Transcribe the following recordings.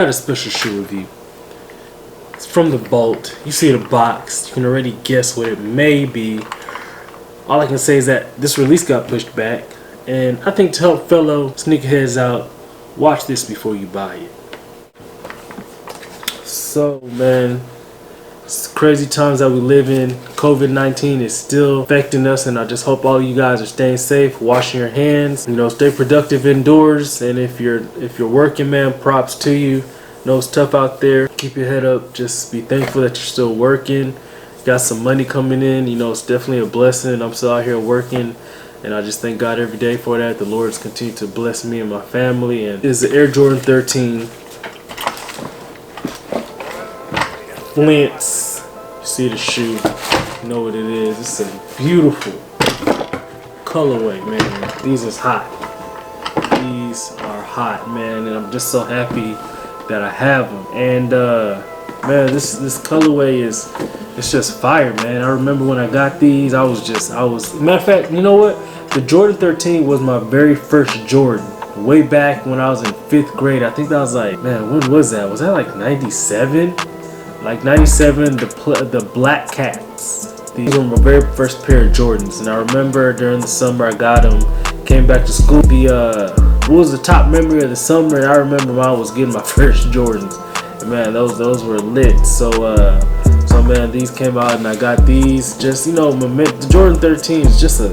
I got a special shoe review. It's from the Bolt. You see the box. You can already guess what it may be. All I can say is that this release got pushed back, and I think to help fellow sneakerheads out, watch this before you buy it. So, man, it's crazy times that we live in. COVID-19 is still affecting us, and I just hope all of you guys are staying safe, washing your hands, stay productive indoors. And if you're working, man, props to you. I know it's tough out there. Keep your head up. Just be thankful that you're still working. Got some money coming in. It's definitely a blessing. I'm still out here working, and I just thank God every day for that. The Lord's continued to bless me and my family. And this is the Air Jordan 13 Flints. You see the shoe, you know what it is. It's a beautiful colorway, man. These is hot. These are hot, man, and I'm just so happy that I have them. And man, this colorway it's just fire, man. I remember when I got these, I was matter of fact, you know what? The Jordan 13 was my very first Jordan. Way back when I was in 5th grade. I think that was like, man, when was that? Was that like 97? Like 97, the black cats. These were my very first pair of Jordans, and I remember during the summer I got them. Came back to school. What was the top memory of the summer? And I remember when I was getting my first Jordans, and man, those were lit. So man, these came out, and I got these. Just the Jordan 13 is just a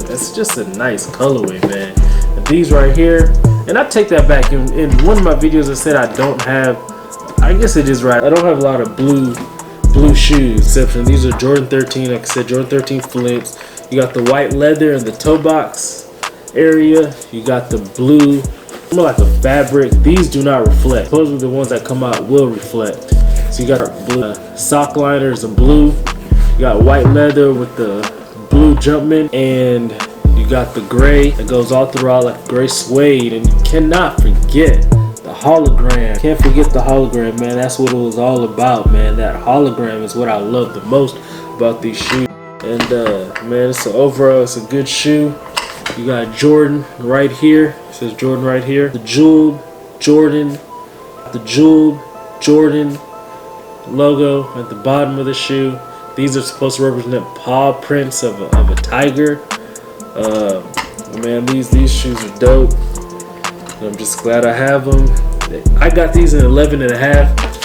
nice colorway, man. And these right here, and I take that back. In one of my videos, I said I don't have. I guess it is right. I don't have a lot of blue shoes, exception these are Jordan 13. Like I said, Jordan 13 Flints. You got the white leather in the toe box area. You got the blue, more like a fabric. These do not reflect. Supposedly the ones that come out will reflect. So you got blue sock liners in blue. You got white leather with the blue Jumpman, and you got the gray that goes all throughout like gray suede. And you cannot forget the hologram. Can't forget the hologram, man. That's what it was all about, man. That hologram is what I love the most about these shoes. And man, overall it's a good shoe. You got Jordan right here. It says Jordan right here. The jeweled Jordan logo at the bottom of the shoe. These are supposed to represent paw prints of a tiger. Man, these shoes are dope. I'm just glad I have them. I got these in 11.5.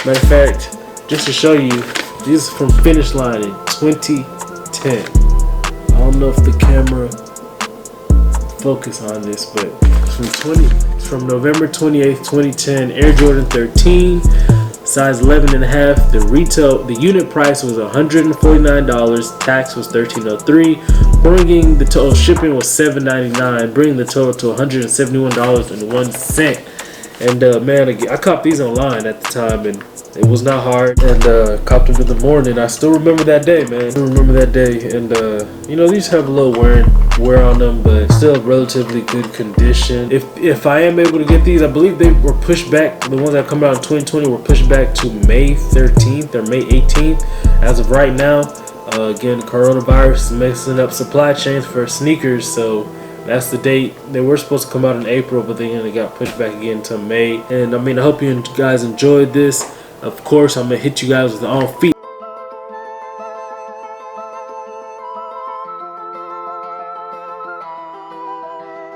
Matter of fact, just to show you, these are from Finish Line in 2010. I don't know if the camera focus on this, but it's from November 28th, 2010. Air Jordan 13, size 11.5. The unit price was $149. Tax was $13.03. Bringing the total, shipping was $7.99, bringing the total to $171.01. And man, I copped these online at the time, and it was not hard. And copped them in the morning. I still remember that day, man. I still remember that day. And these have a little wear on them, but still relatively good condition. If I am able to get these, I believe they were pushed back. The ones that come out in 2020 were pushed back to May 13th or May 18th. As of right now. Again, coronavirus is messing up supply chains for sneakers, so that's the date. They were supposed to come out in April, but then they got pushed back again to May. And I hope you guys enjoyed this. Of course, I'm gonna hit you guys with the on feet.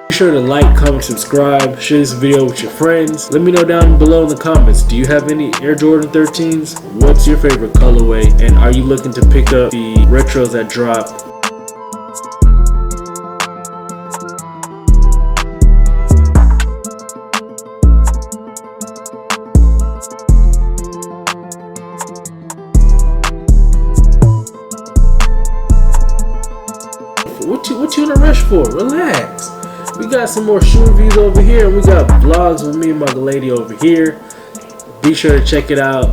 Be sure to like, comment, subscribe, share this video with your friends. Let me know down below in the comments, do you have any Air Jordan 13s? What's your favorite colorway? And are you looking to pick up the retros that dropped? What you in a rush for? Relax. We got some more shoe reviews over here, and we got vlogs with me and my lady over here. Be sure to check it out.